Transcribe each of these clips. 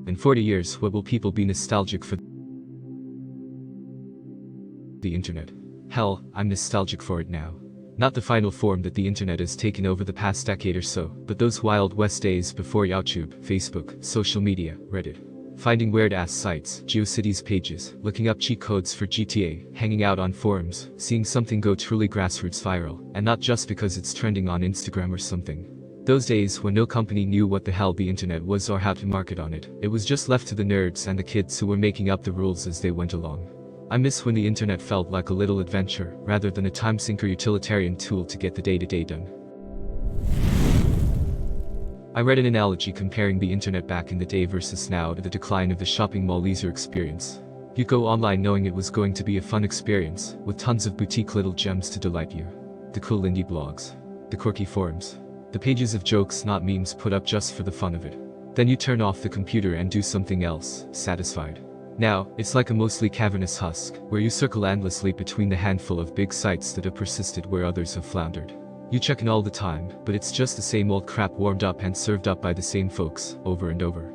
In 40 years, what will people be nostalgic for? The internet. Hell, I'm nostalgic for it now. Not the final form that the internet has taken over the past decade or so, but those Wild West days before YouTube, Facebook, social media, Reddit. Finding weird-ass sites, GeoCities pages, looking up cheat codes for GTA, hanging out on forums, seeing something go truly grassroots viral, and not just because it's trending on Instagram or something. Those days when no company knew what the hell the internet was or how to market on it, it was just left to the nerds and the kids who were making up the rules as they went along. I miss when the internet felt like a little adventure, rather than a time-sink or utilitarian tool to get the day-to-day done. I read an analogy comparing the internet back in the day versus now to the decline of the shopping mall leisure experience. You go online knowing it was going to be a fun experience, with tons of boutique little gems to delight you. The cool indie blogs. The quirky forums. The pages of jokes not memes put up just for the fun of it. Then you turn off the computer and do something else, satisfied. Now, it's like a mostly cavernous husk, where you circle endlessly between the handful of big sites that have persisted where others have floundered. You check in all the time, but it's just the same old crap warmed up and served up by the same folks, over and over.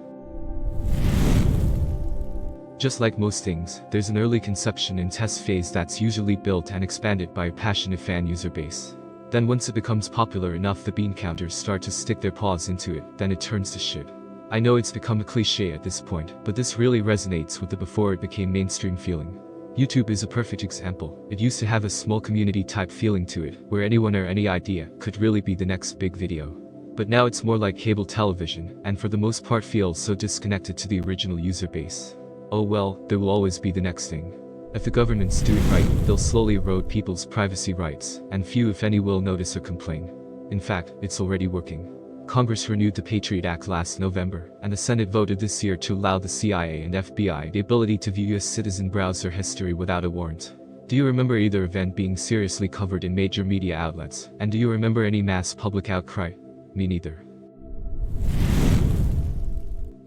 Just like most things, there's an early conception and test phase that's usually built and expanded by a passionate fan user base. Then once it becomes popular enough the bean counters start to stick their paws into it, then it turns to shit. I know it's become a cliche at this point, but this really resonates with the before it became mainstream feeling. YouTube is a perfect example. It used to have a small community type feeling to it, where anyone or any idea could really be the next big video. But now it's more like cable television, and for the most part feels so disconnected to the original user base. Oh well, there will always be the next thing. If the governments do it right, they'll slowly erode people's privacy rights, and few if any will notice or complain. In fact, it's already working. Congress renewed the Patriot Act last November, and the Senate voted this year to allow the CIA and FBI the ability to view US citizen browser history without a warrant. Do you remember either event being seriously covered in major media outlets, and do you remember any mass public outcry? Me neither.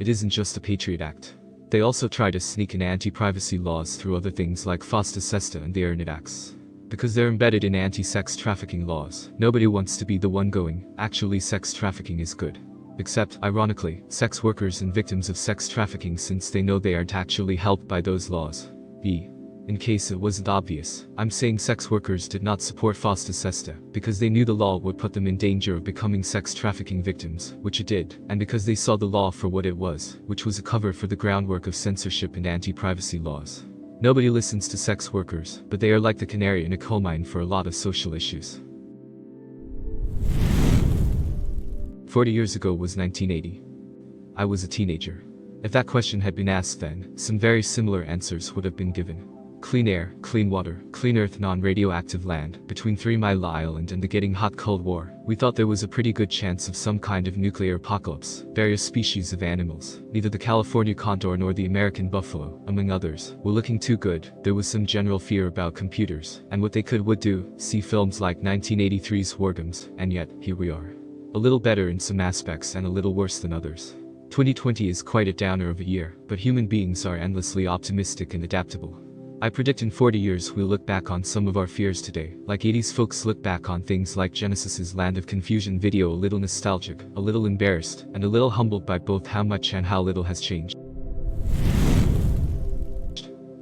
It isn't just the Patriot Act. They also try to sneak in anti-privacy laws through other things like FOSTA SESTA and the Internet Acts. Because they're embedded in anti-sex trafficking laws, nobody wants to be the one going, actually sex trafficking is good. Except, ironically, sex workers and victims of sex trafficking, since they know they aren't actually helped by those laws. In case it wasn't obvious, I'm saying sex workers did not support FOSTA SESTA, because they knew the law would put them in danger of becoming sex trafficking victims, which it did, and because they saw the law for what it was, which was a cover for the groundwork of censorship and anti-privacy laws. Nobody listens to sex workers, but they are like the canary in a coal mine for a lot of social issues. 40 years ago was 1980. I was a teenager. If that question had been asked then, some very similar answers would have been given. Clean air, clean water, clean earth, non-radioactive land. Between 3 Mile Island and the getting hot Cold War, we thought there was a pretty good chance of some kind of nuclear apocalypse. Various species of animals, neither the California condor nor the American buffalo, among others, were looking too good. There was some general fear about computers, and what they would do, see films like 1983's War Games, and yet, here we are. A little better in some aspects and a little worse than others. 2020 is quite a downer of a year, but human beings are endlessly optimistic and adaptable. I predict in 40 years we'll look back on some of our fears today, like 80s folks look back on things like Genesis's Land of Confusion video, a little nostalgic, a little embarrassed, and a little humbled by both how much and how little has changed.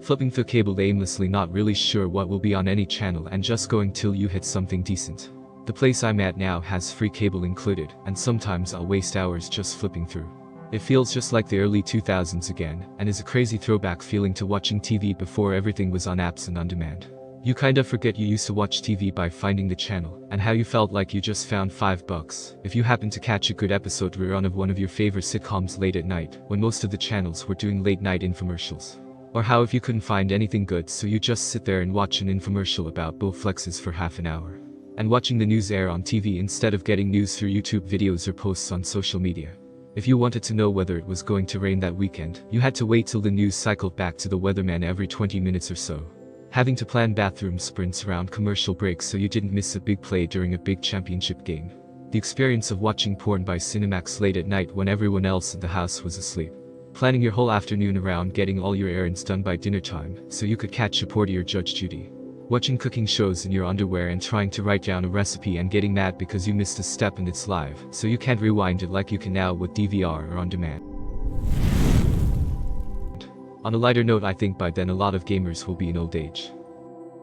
Flipping through cable aimlessly, not really sure what will be on any channel, and just going till you hit something decent. The place I'm at now has free cable included, and sometimes I'll waste hours just flipping through. It feels just like the early 2000s again, and is a crazy throwback feeling to watching TV before everything was on apps and on demand. You kinda forget you used to watch TV by finding the channel, and how you felt like you just found $5 if you happened to catch a good episode rerun of one of your favorite sitcoms late at night, when most of the channels were doing late night infomercials. Or how if you couldn't find anything good, so you just sit there and watch an infomercial about Bowflexes for half an hour. And watching the news air on TV instead of getting news through YouTube videos or posts on social media. If you wanted to know whether it was going to rain that weekend, you had to wait till the news cycled back to the weatherman every 20 minutes or so. Having to plan bathroom sprints around commercial breaks so you didn't miss a big play during a big championship game. The experience of watching porn by Cinemax late at night when everyone else in the house was asleep. Planning your whole afternoon around getting all your errands done by dinner time so you could catch Jeopardy or Judge Judy. Watching cooking shows in your underwear and trying to write down a recipe and getting mad because you missed a step and it's live, so you can't rewind it like you can now with DVR or on demand. On a lighter note, I think by then a lot of gamers will be in old age.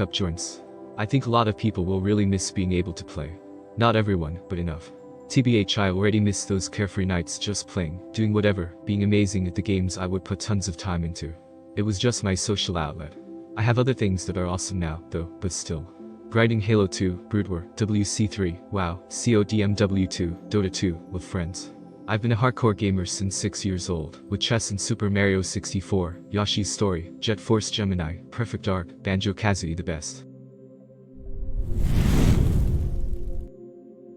Up joints. I think a lot of people will really miss being able to play. Not everyone, but enough. TBH, I already miss those carefree nights just playing, doing whatever, being amazing at the games I would put tons of time into. It was just my social outlet. I have other things that are awesome now, though, but still. Grinding Halo 2, Brood War, WC3, WoW, CODMW2, Dota 2, with friends. I've been a hardcore gamer since 6 years old, with chess and Super Mario 64, Yoshi's Story, Jet Force Gemini, Perfect Dark, Banjo-Kazooie the best.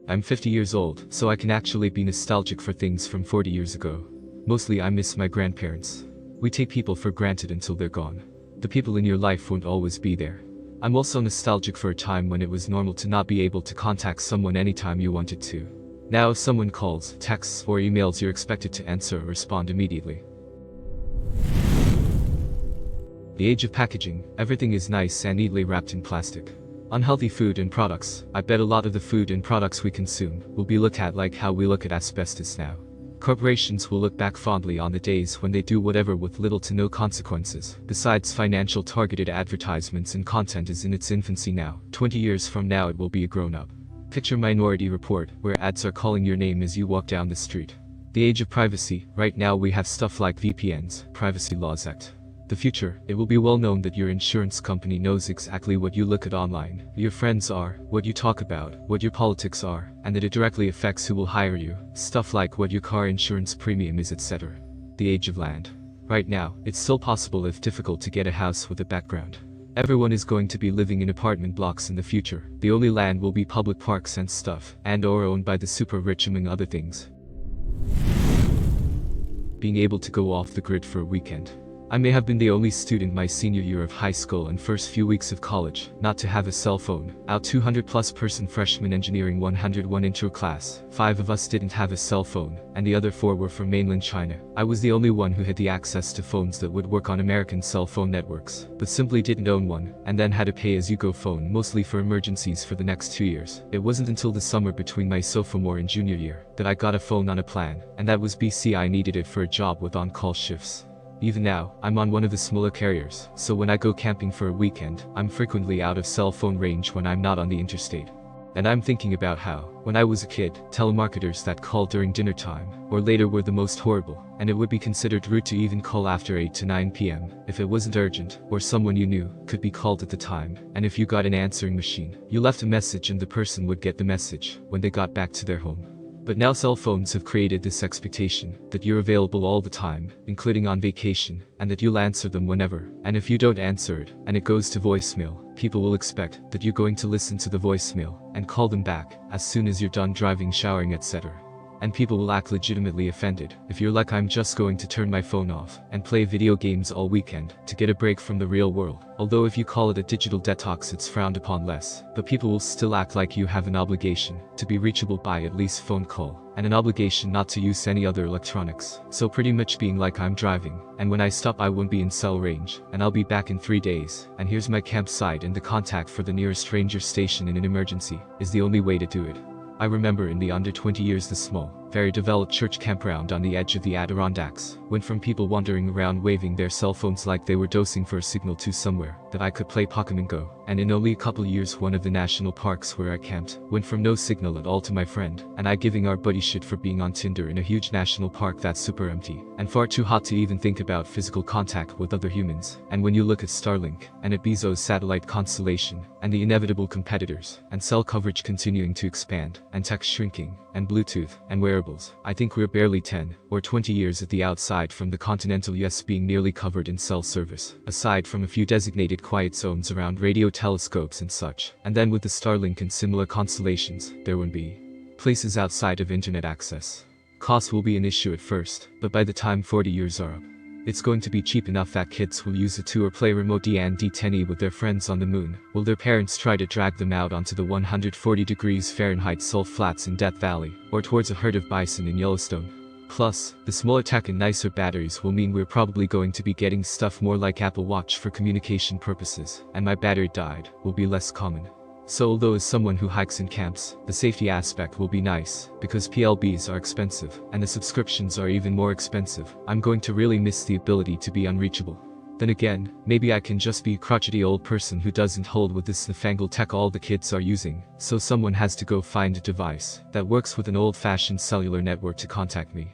I'm 50 years old, so I can actually be nostalgic for things from 40 years ago. Mostly I miss my grandparents. We take people for granted until they're gone. The people in your life won't always be there. I'm also nostalgic for a time when it was normal to not be able to contact someone anytime you wanted to. Now if someone calls, texts, or emails, you're expected to answer or respond immediately. The age of packaging, everything is nice and neatly wrapped in plastic. Unhealthy food and products, I bet a lot of the food and products we consume will be looked at like how we look at asbestos now. Corporations will look back fondly on the days when they do whatever with little to no consequences. Besides, financial targeted advertisements and content is in its infancy now. 20 years from now it will be a grown-up. Picture Minority Report, where ads are calling your name as you walk down the street. The age of privacy, right now we have stuff like VPNs, Privacy Laws Act. The future, it will be well known that your insurance company knows exactly what you look at online, who your friends are, what you talk about, what your politics are, and that it directly affects who will hire you, stuff like what your car insurance premium is, etc. The age of land. Right now, it's still possible if difficult to get a house with a background. Everyone is going to be living in apartment blocks in the future. The only land will be public parks and stuff, and or owned by the super rich among other things. Being able to go off the grid for a weekend. I may have been the only student my senior year of high school and first few weeks of college not to have a cell phone. Our 200+ person freshman engineering 101 intro class, 5 of us didn't have a cell phone, and the other 4 were from mainland China. I was the only one who had the access to phones that would work on American cell phone networks, but simply didn't own one, and then had a pay-as-you-go phone mostly for emergencies for the next 2 years. It wasn't until the summer between my sophomore and junior year that I got a phone on a plan, and that was BC. I needed it for a job with on-call shifts. Even now, I'm on one of the smaller carriers, so when I go camping for a weekend, I'm frequently out of cell phone range when I'm not on the interstate. And I'm thinking about how, when I was a kid, telemarketers that called during dinner time, or later, were the most horrible, and it would be considered rude to even call after 8 to 9 p.m. if it wasn't urgent, or someone you knew could be called at the time, and if you got an answering machine, you left a message and the person would get the message when they got back to their home. But now cell phones have created this expectation that you're available all the time, including on vacation, and that you'll answer them whenever. And if you don't answer it, and it goes to voicemail, people will expect that you're going to listen to the voicemail and call them back as soon as you're done driving, showering, etc. And people will act legitimately offended if you're like, I'm just going to turn my phone off and play video games all weekend to get a break from the real world. Although if you call it a digital detox, it's frowned upon less, but people will still act like you have an obligation to be reachable by at least phone call, and an obligation not to use any other electronics. So pretty much being like, I'm driving, and when I stop I won't be in cell range, and I'll be back in 3 days, and here's my campsite and the contact for the nearest ranger station in an emergency, is the only way to do it. I remember in the under 20 years the small, very developed church campground on the edge of the Adirondacks went from people wandering around waving their cell phones like they were dosing for a signal to somewhere that I could play Pokemon Go, and in only a couple years one of the national parks where I camped went from no signal at all to my friend and I giving our buddy shit for being on Tinder in a huge national park that's super empty and far too hot to even think about physical contact with other humans. And when you look at Starlink and at Bezos' satellite constellation and the inevitable competitors and cell coverage continuing to expand and tech shrinking and Bluetooth and wearables, I think we're barely 10 or 20 years at the outside from the continental US being nearly covered in cell service, aside from a few designated quiet zones around radio telescopes and such. And then with the Starlink and similar constellations, there would be places outside of internet access. Cost will be an issue at first, but by the time 40 years are up, it's going to be cheap enough that kids will use it to or play remote D&D with their friends on the moon, while their parents try to drag them out onto the 140 degrees Fahrenheit salt flats in Death Valley, or towards a herd of bison in Yellowstone. Plus, the smaller tech and nicer batteries will mean we're probably going to be getting stuff more like Apple Watch for communication purposes, and my battery died will be less common. So although as someone who hikes and camps, the safety aspect will be nice, because PLBs are expensive, and the subscriptions are even more expensive, I'm going to really miss the ability to be unreachable. Then again, maybe I can just be a crotchety old person who doesn't hold with this newfangled tech all the kids are using, so someone has to go find a device that works with an old-fashioned cellular network to contact me.